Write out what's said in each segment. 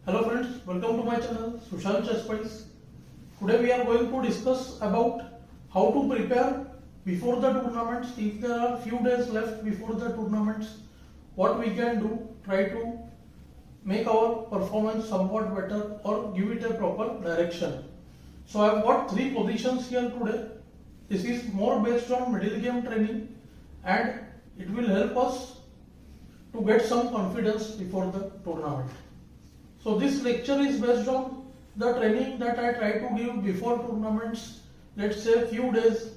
Hello friends, welcome to my channel Sushant Chess Spice. Today we are going to discuss about how to prepare before the tournaments. If there are few days left before the tournaments, what we can do, try to make our performance somewhat better or give it a proper direction. So I have got three positions here today. This is more based on middle game training and it will help us to get some confidence before the tournament. So this lecture is based on the training that I try to give before tournaments. Let's say few days,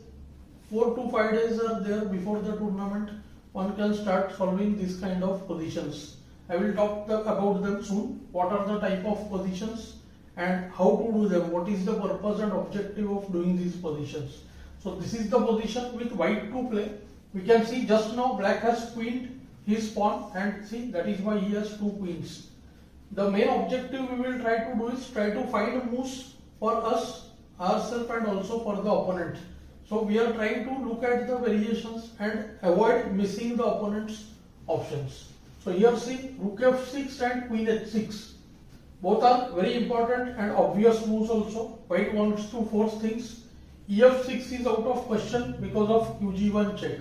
4 to 5 days are there before the tournament. One can start solving this kind of positions. I will talk about them soon. What are the type of positions and how to do them? What is the purpose and objective of doing these positions? So this is the position with white to play. We can see just now black has queened his pawn and see that is why he has two queens. The main objective we will try to do is try to find moves for us, ourselves and also for the opponent. So we are trying to look at the variations and avoid missing the opponent's options. So here see rook f6 and queen h6. Both are very important and obvious moves also. White wants to force things. ef6 is out of question because of qg1 check.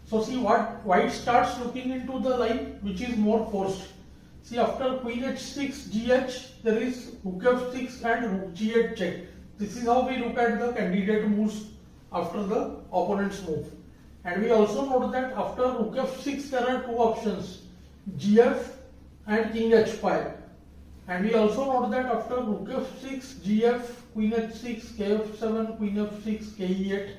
So see what white starts looking into the line which is more forced. See after queen h6 gh there is rook f6 and rook g8 check. This is how we look at the candidate moves after the opponent's move. And we also note that after rook f6 there are two options, gf and king h5. And we also note that after rook f6, gf, queen h6, kf7, queen f6, ke8,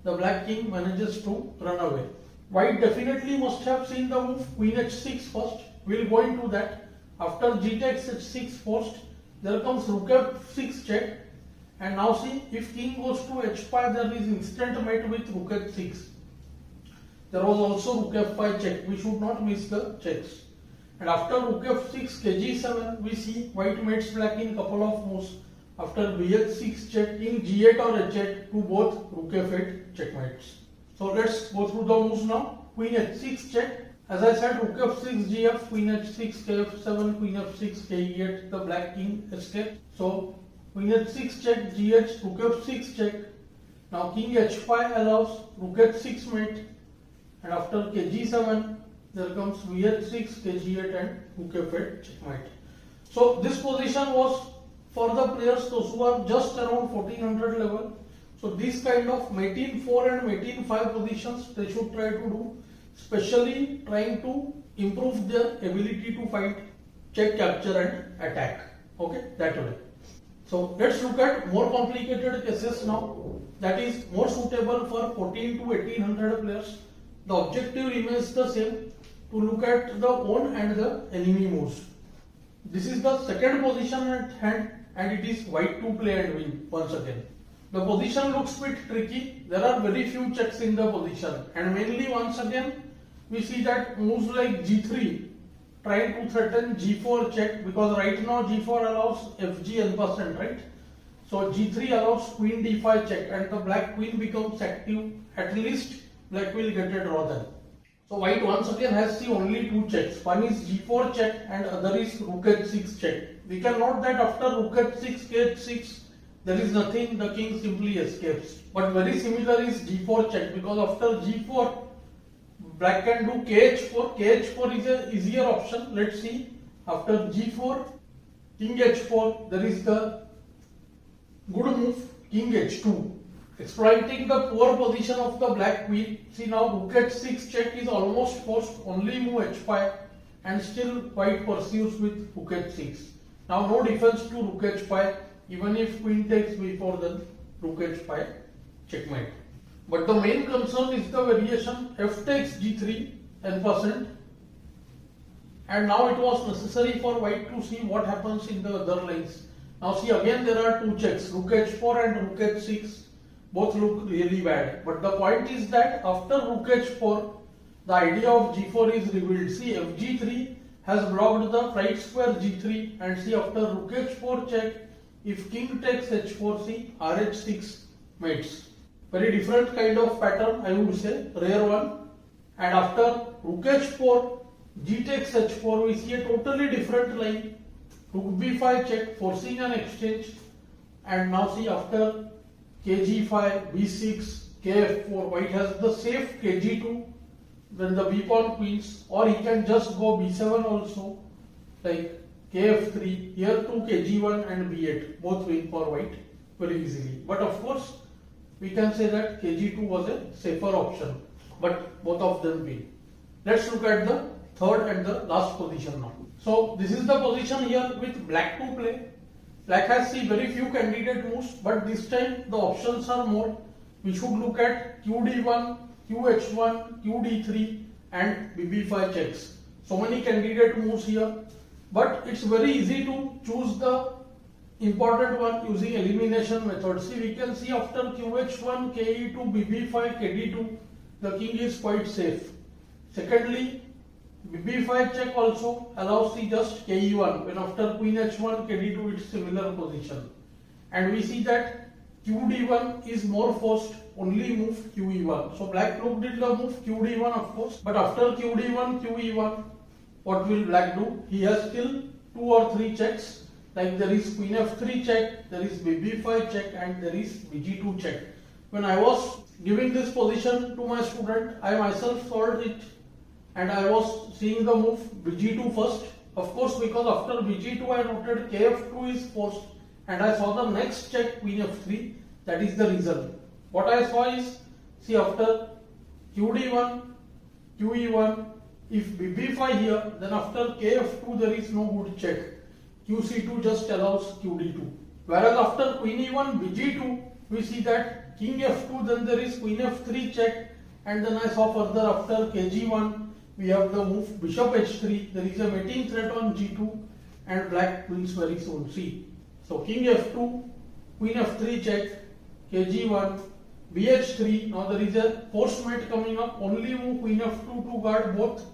the black king manages to run away. White definitely must have seen the move queen h6 first. We will go into that. After g takes h6 first, there comes rook f6 check. And now see, if king goes to h5, there is instant mate with rook h6. There was also rook f5 check. We should not miss the checks. And after rook f6, kg7, we see white mates black in couple of moves. After bh6 check, king g8 or h8 to both rook f8 checkmates. So let's go through the moves now. Queen h6 check. As I said, rook f6 gf, queen h6 kf7, queen f6 ke8, the black king escaped. So queen h6 check, gh, rook f6 check. Now king h5 allows rook h6 mate. And after kg7, there comes vh6, kg8 and rook f8 checkmate. So this position was for the players those who are just around 1400 level. So these kind of mate in 4 and mate in 5 positions they should try to do, especially trying to improve their ability to fight, check, capture and attack. Okay, that way. So let's look at more complicated cases now, that is more suitable for 14 to 1800 players. The objective remains the same, to look at the own and the enemy moves. This is the second position at hand and it is white to play and win once again. The position looks bit tricky. There are very few checks in the position and mainly once again we see that moves like g3 trying to threaten g4 check, because right now g4 allows fg n%, right? So g3 allows queen d5 check and the black queen becomes active. At least black will get a draw then. So white once again has the only two checks. One is g4 check and other is rook h6 check. We can note that after rook h6, kh6 there is nothing, the king simply escapes. But very similar is g4 check, because after g4 black can do kh4. kh4 is an easier option. Let's see. After g4, king h4, there is the good move king h2. Exploiting the poor position of the black queen. See now rook h6 check is almost forced, only move h5 and still white pursues with rook h6. Now no defense to rook h5, even if queen takes before then rook h5 checkmate. But the main concern is the variation f takes g3 n%. And now it was necessary for white to see what happens in the other lines. Now see again there are two checks, rook h4 and rook h6. Both look really bad. But the point is that after rook h4, the idea of g4 is revealed. See fg3 has blocked the right square g3 and see after rook h4 check, if king takes h4, see rh6 mates. Very different kind of pattern, I would say, rare one. And after rook h4, g takes h4, we see a totally different line. Rook b5 check, forcing an exchange. And now see, after kg5, b6, kf4, white has the safe kg2 when the b pawn queens, or he can just go b7 also, like kf3, here 2 kg1 and b8, both win for white very easily. But of course, we can say that kg2 was a safer option, but both of them win. Let's look at the third and the last position now. So this is the position here with black to play. Black has seen very few candidate moves, but this time the options are more. We should look at qd1, qh1, qd3 and bb5 checks. So many candidate moves here, but it's very easy to choose the important one using elimination method. See, we can see after qh1, ke2, bb5, kd2, the king is quite safe. Secondly, bb5 check also allows the just ke1, when after queen h1, kd2 it's similar position. And we see that qd1 is more forced, only move qe1. So black looked at the move qd1 of course, but after qd1, qe1, what will black do? He has still 2 or 3 checks, like there is queen f3 check, there is bb5 check and there is bg2 check. When I was giving this position to my student, I myself solved it and I was seeing the move bg2 first. Of course, because after bg2 I noted kf2 is forced and I saw the next check queen f3, that is the reason. What I saw is, see, after qd1, qe1, if bb5 here, then after kf2 there is no good check. qc2 just allows qd2. Whereas after queen e1, bg2, we see that king f2, then there is queen f3 check, and then I saw further after kg1, we have the move bishop h3, there is a mating threat on g2 and black wins very soon. See, so king f2, queen f3 check, kg1, bh3, now there is a forced mate coming up, only move queen f2 to guard both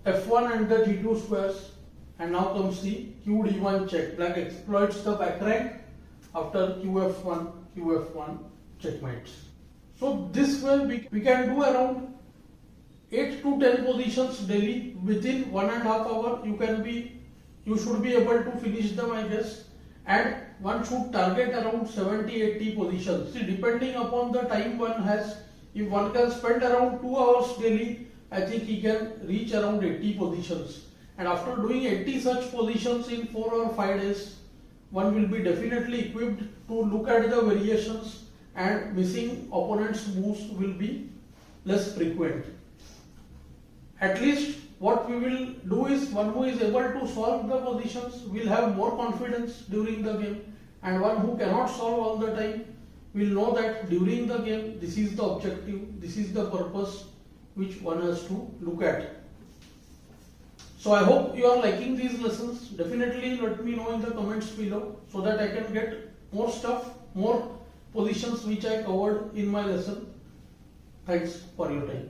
f1 and the g2 squares, and now comes the qd1 check. Black exploits the back rank after qf1 checkmates. So this way we can do around 8 to 10 positions daily within 1.5 hours. You should be able to finish them, I guess, and one should target around 70-80 positions. See, depending upon the time one has, if one can spend around 2 hours daily, I think he can reach around 80 positions. And after doing 80 such positions in 4 or 5 days, one will be definitely equipped to look at the variations and missing opponent's moves will be less frequent. At least what we will do is, one who is able to solve the positions will have more confidence during the game, and one who cannot solve all the time will know that during the game this is the objective, this is the purpose which one has to look at. So I hope you are liking these lessons. Definitely let me know in the comments below so that I can get more stuff, more positions which I covered in my lesson. Thanks for your time.